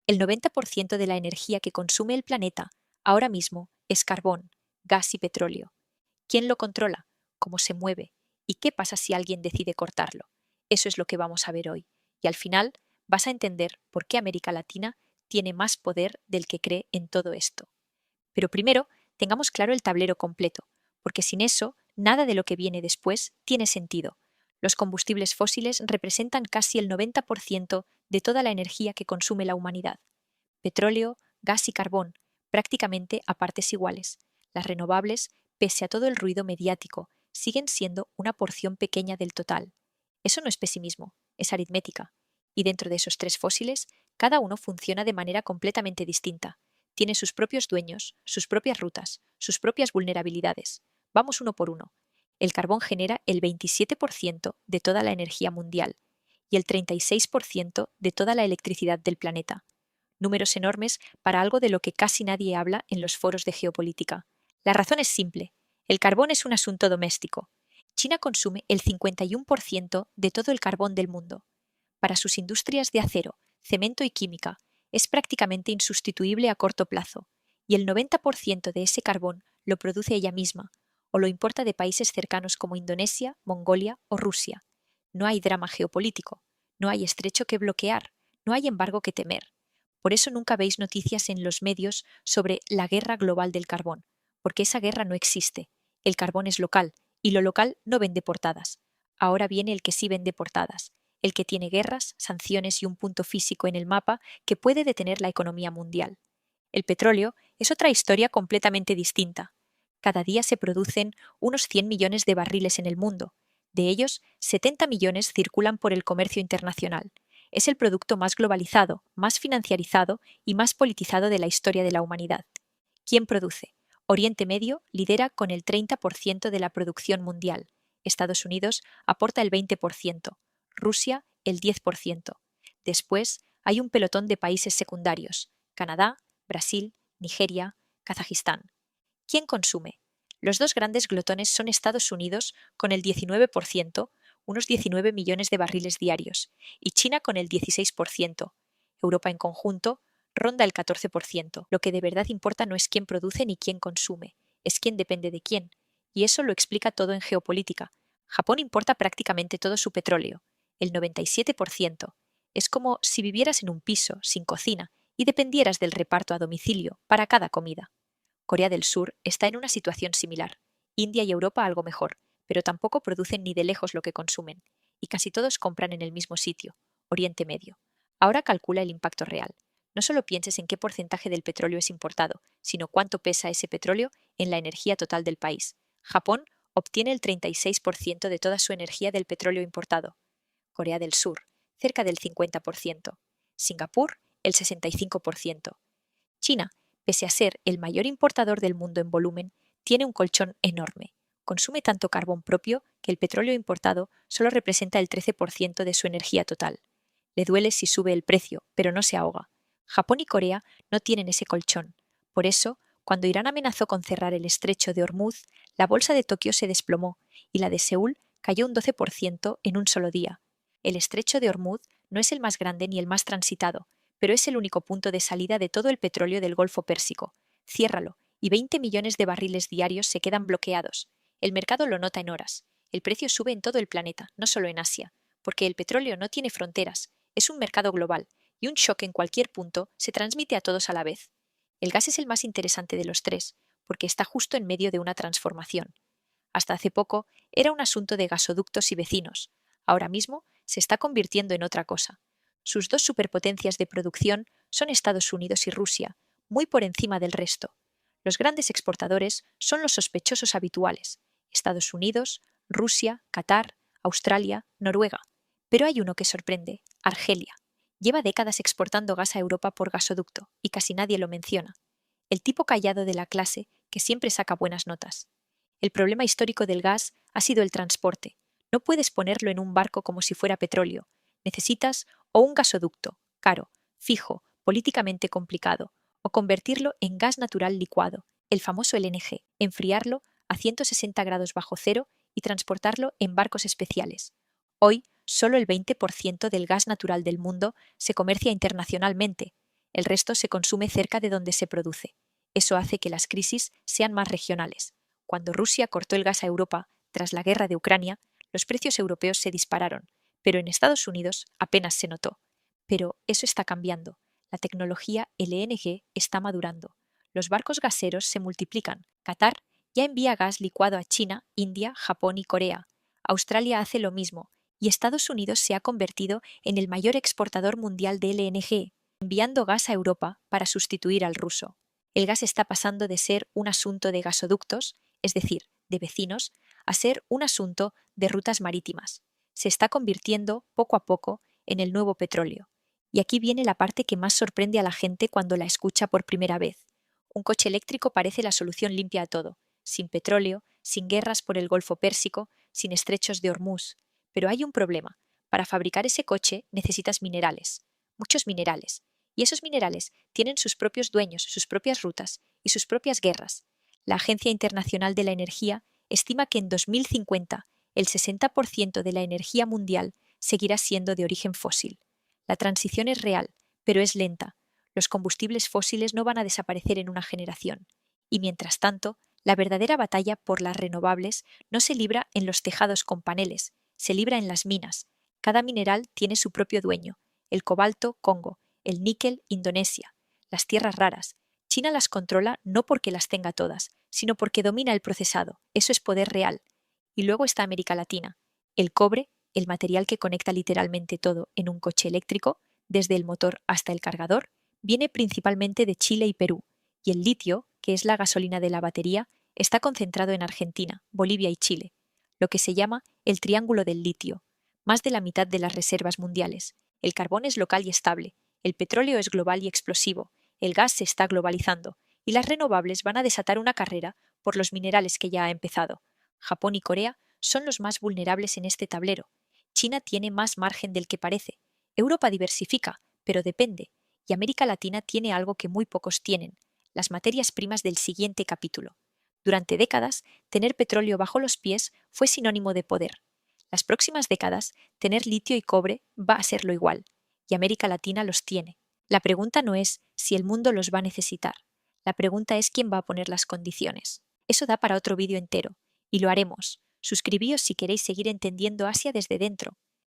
El 90% de la energía que consume el planeta ahora mismo es carbón, gas y petróleo. ¿Quién lo controla? ¿Cómo se mueve? ¿Y qué pasa si alguien decide cortarlo? Eso es lo que vamos a ver hoy. Y al final vas a entender por qué América Latina tiene más poder del que cree en todo esto. Pero primero, tengamos claro el tablero completo, porque sin eso, nada de lo que viene después tiene sentido. Los combustibles fósiles representan casi el 90% de toda la energía que consume la humanidad. Petróleo, gas y carbón, prácticamente a partes iguales. Las renovables, pese a todo el ruido mediático, siguen siendo una porción pequeña del total. Eso no es pesimismo, es aritmética. Y dentro de esos tres fósiles, cada uno funciona de manera completamente distinta. Tiene sus propios dueños, sus propias rutas, sus propias vulnerabilidades. Vamos uno por uno. El carbón genera el 27% de toda la energía mundial y el 36% de toda la electricidad del planeta. Números enormes para algo de lo que casi nadie habla en los foros de geopolítica. La razón es simple. El carbón es un asunto doméstico. China consume el 51% de todo el carbón del mundo. Para sus industrias de acero, cemento y química, es prácticamente insustituible a corto plazo, y el 90% de ese carbón lo produce ella misma, o lo importa de países cercanos como Indonesia, Mongolia o Rusia. No hay drama geopolítico, no hay estrecho que bloquear, no hay embargo que temer. Por eso nunca veis noticias en los medios sobre la guerra global del carbón, porque esa guerra no existe. El carbón es local, y lo local no vende portadas. Ahora viene el que sí vende portadas, el que tiene guerras, sanciones y un punto físico en el mapa que puede detener la economía mundial. El petróleo es otra historia completamente distinta. Cada día se producen unos 100 millones de barriles en el mundo. De ellos, 70 millones circulan por el comercio internacional. Es el producto más globalizado, más financiarizado y más politizado de la historia de la humanidad. ¿Quién produce? Oriente Medio lidera con el 30% de la producción mundial. Estados Unidos aporta el 20%. Rusia el 10%. Después hay un pelotón de países secundarios: Canadá, Brasil, Nigeria, Kazajistán. ¿Quién consume? Los dos grandes glotones son Estados Unidos con el 19%, unos 19 millones de barriles diarios, y China con el 16%. Europa en conjunto ronda el 14%. Lo que de verdad importa no es quién produce ni quién consume, es quién depende de quién. Y eso lo explica todo en geopolítica. Japón importa prácticamente todo su petróleo, el 97%. Es como si vivieras en un piso, sin cocina, y dependieras del reparto a domicilio para cada comida. Corea del Sur está en una situación similar. India y Europa algo mejor, pero tampoco producen ni de lejos lo que consumen, y casi todos compran en el mismo sitio, Oriente Medio. Ahora calcula el impacto real. No solo pienses en qué porcentaje del petróleo es importado, sino cuánto pesa ese petróleo en la energía total del país. Japón obtiene el 36% de toda su energía del petróleo importado. Corea del Sur, cerca del 50%. Singapur, el 65%. China, pese a ser el mayor importador del mundo en volumen, tiene un colchón enorme. Consume tanto carbón propio que el petróleo importado solo representa el 13% de su energía total. Le duele si sube el precio, pero no se ahoga. Japón y Corea no tienen ese colchón. Por eso, cuando Irán amenazó con cerrar el estrecho de Hormuz, la bolsa de Tokio se desplomó y la de Seúl cayó un 12% en un solo día. El estrecho de Hormuz no es el más grande ni el más transitado, pero es el único punto de salida de todo el petróleo del Golfo Pérsico. Ciérralo, y 20 millones de barriles diarios se quedan bloqueados. El mercado lo nota en horas. El precio sube en todo el planeta, no solo en Asia, porque el petróleo no tiene fronteras, es un mercado global, y un shock en cualquier punto se transmite a todos a la vez. El gas es el más interesante de los tres, porque está justo en medio de una transformación. Hasta hace poco era un asunto de gasoductos y vecinos. Ahora mismo se está convirtiendo en otra cosa. Sus dos superpotencias de producción son Estados Unidos y Rusia, muy por encima del resto. Los grandes exportadores son los sospechosos habituales: Estados Unidos, Rusia, Qatar, Australia, Noruega. Pero hay uno que sorprende: Argelia. Lleva décadas exportando gas a Europa por gasoducto, y casi nadie lo menciona. El tipo callado de la clase que siempre saca buenas notas. El problema histórico del gas ha sido el transporte. No puedes ponerlo en un barco como si fuera petróleo. Necesitas o un gasoducto, caro, fijo, políticamente complicado, o convertirlo en gas natural licuado, el famoso LNG, enfriarlo a 160 grados bajo cero y transportarlo en barcos especiales. Hoy, solo el 20% del gas natural del mundo se comercia internacionalmente. El resto se consume cerca de donde se produce. Eso hace que las crisis sean más regionales. Cuando Rusia cortó el gas a Europa tras la guerra de Ucrania, los precios europeos se dispararon, pero en Estados Unidos apenas se notó. Pero eso está cambiando. La tecnología LNG está madurando. Los barcos gaseros se multiplican. Qatar ya envía gas licuado a China, India, Japón y Corea. Australia hace lo mismo, y Estados Unidos se ha convertido en el mayor exportador mundial de LNG, enviando gas a Europa para sustituir al ruso. El gas está pasando de ser un asunto de gasoductos, es decir, de vecinos, a ser un asunto de rutas marítimas. Se está convirtiendo, poco a poco, en el nuevo petróleo. Y aquí viene la parte que más sorprende a la gente cuando la escucha por primera vez. Un coche eléctrico parece la solución limpia a todo, sin petróleo, sin guerras por el Golfo Pérsico, sin estrechos de Hormuz. Pero hay un problema. Para fabricar ese coche necesitas minerales, muchos minerales, y esos minerales tienen sus propios dueños, sus propias rutas y sus propias guerras. La Agencia Internacional de la Energía estima que en 2050 el 60% de la energía mundial seguirá siendo de origen fósil. La transición es real, pero es lenta. Los combustibles fósiles no van a desaparecer en una generación. Y mientras tanto, la verdadera batalla por las renovables no se libra en los tejados con paneles, se libra en las minas. Cada mineral tiene su propio dueño. El cobalto, Congo; el níquel, Indonesia; las tierras raras. China las controla no porque las tenga todas, sino porque domina el procesado. Eso es poder real. Y luego está América Latina. El cobre, el material que conecta literalmente todo en un coche eléctrico, desde el motor hasta el cargador, viene principalmente de Chile y Perú. Y el litio, que es la gasolina de la batería, está concentrado en Argentina, Bolivia y Chile, lo que se llama el Triángulo del Litio, más de la mitad de las reservas mundiales. El carbón es local y estable, el petróleo es global y explosivo, el gas se está globalizando, y las renovables van a desatar una carrera por los minerales que ya ha empezado. Japón y Corea son los más vulnerables en este tablero. China tiene más margen del que parece. Europa diversifica, pero depende, y América Latina tiene algo que muy pocos tienen, las materias primas del siguiente capítulo. Durante décadas, tener petróleo bajo los pies fue sinónimo de poder. Las próximas décadas, tener litio y cobre va a serlo igual, y América Latina los tiene. La pregunta no es si el mundo los va a necesitar. La pregunta es quién va a poner las condiciones. Eso da para otro vídeo entero, y lo haremos. Suscribíos si queréis seguir entendiendo Asia desde dentro.